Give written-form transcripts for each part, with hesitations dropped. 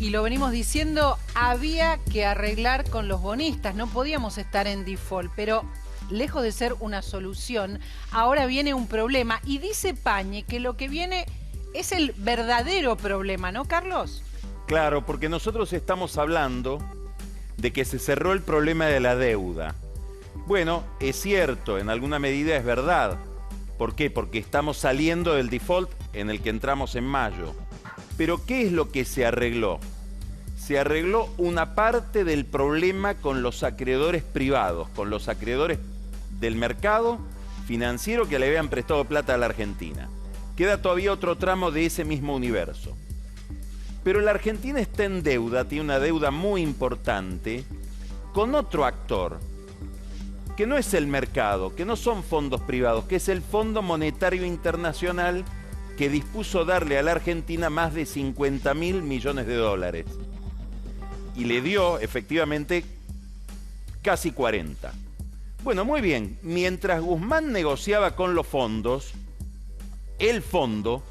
Y lo venimos diciendo, había que arreglar con los bonistas, no podíamos estar en default, pero lejos de ser una solución, ahora viene un problema. Y dice Pañi que lo que viene es el verdadero problema, ¿no, Carlos? Claro, porque nosotros estamos hablando de que se cerró el problema de la deuda. Bueno, es cierto, en alguna medida es verdad. ¿Por qué? Porque estamos saliendo del default en el que entramos en mayo. Pero ¿qué es lo que se arregló? Se arregló una parte del problema con los acreedores privados, con los acreedores del mercado financiero que le habían prestado plata a la Argentina. Queda todavía otro tramo de ese mismo universo. Pero la Argentina está en deuda, tiene una deuda muy importante con otro actor, que no es el mercado, que no son fondos privados, que es el Fondo Monetario Internacional, que dispuso darle a la Argentina más de 50.000 millones de dólares. Y le dio, efectivamente, casi 40. Bueno, muy bien. Mientras Guzmán negociaba con los fondos, el fondo,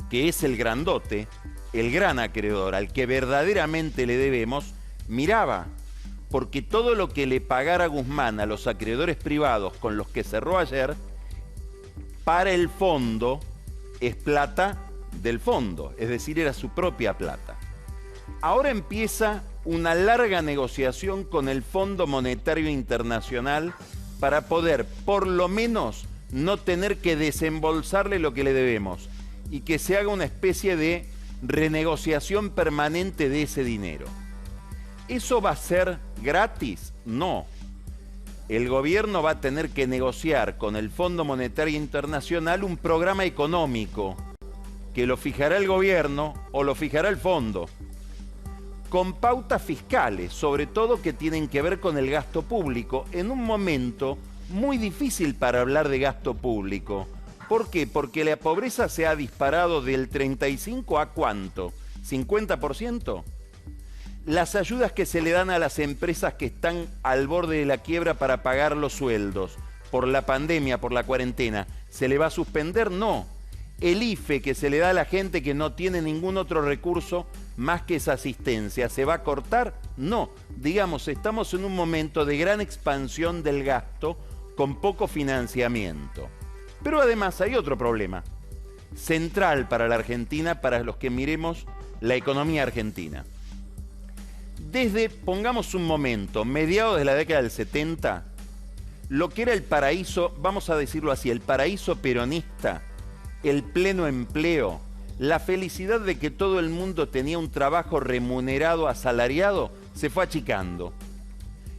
que es el grandote, el gran acreedor, al que verdaderamente le debemos, miraba. Porque todo lo que le pagara Guzmán a los acreedores privados con los que cerró ayer, para el fondo es plata del fondo, es decir, era su propia plata. Ahora empieza una larga negociación con el Fondo Monetario Internacional para poder, por lo menos, no tener que desembolsarle lo que le debemos y que se haga una especie de renegociación permanente de ese dinero. ¿Eso va a ser gratis? No. El gobierno va a tener que negociar con el Fondo Monetario Internacional un programa económico que lo fijará el gobierno o lo fijará el fondo, con pautas fiscales, sobre todo que tienen que ver con el gasto público, en un momento muy difícil para hablar de gasto público. ¿Por qué? Porque la pobreza se ha disparado del 35% a ¿cuánto? ¿50%? Las ayudas que se le dan a las empresas que están al borde de la quiebra para pagar los sueldos por la pandemia, por la cuarentena, ¿se le va a suspender? No. El IFE que se le da a la gente que no tiene ningún otro recurso más que esa asistencia, ¿se va a cortar? No. Digamos, estamos en un momento de gran expansión del gasto con poco financiamiento. Pero además hay otro problema central para la Argentina, para los que miremos la economía argentina. Desde, pongamos un momento, mediados de la década del 70, lo que era el paraíso, vamos a decirlo así, el paraíso peronista, el pleno empleo, la felicidad de que todo el mundo tenía un trabajo remunerado, asalariado, se fue achicando.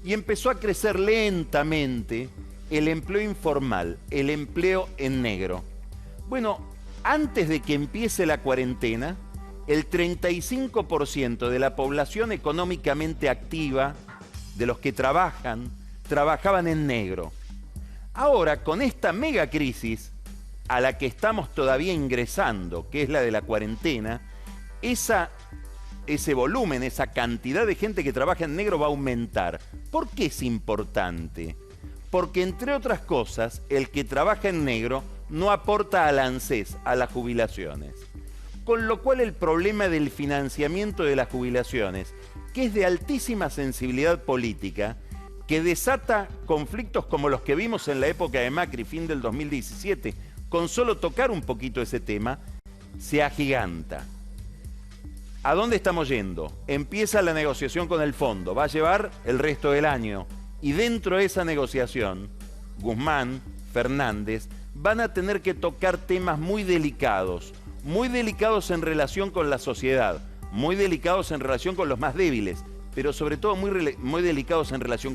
Y empezó a crecer lentamente el empleo informal, el empleo en negro. Bueno, antes de que empiece la cuarentena, el 35% de la población económicamente activa, de los que trabajaban en negro. Ahora, con esta mega crisis a la que estamos todavía ingresando, que es la de la cuarentena, ese volumen, esa cantidad de gente que trabaja en negro va a aumentar. ¿Por qué es importante? Porque, entre otras cosas, el que trabaja en negro no aporta al ANSES, a las jubilaciones. Con lo cual el problema del financiamiento de las jubilaciones, que es de altísima sensibilidad política, que desata conflictos como los que vimos en la época de Macri, fin del 2017, con solo tocar un poquito ese tema, se agiganta. ¿A dónde estamos yendo? Empieza la negociación con el fondo, va a llevar el resto del año, y dentro de esa negociación, Guzmán, Fernández, van a tener que tocar temas muy delicados en relación con la sociedad, muy delicados en relación con los más débiles, pero sobre todo muy delicados en relación con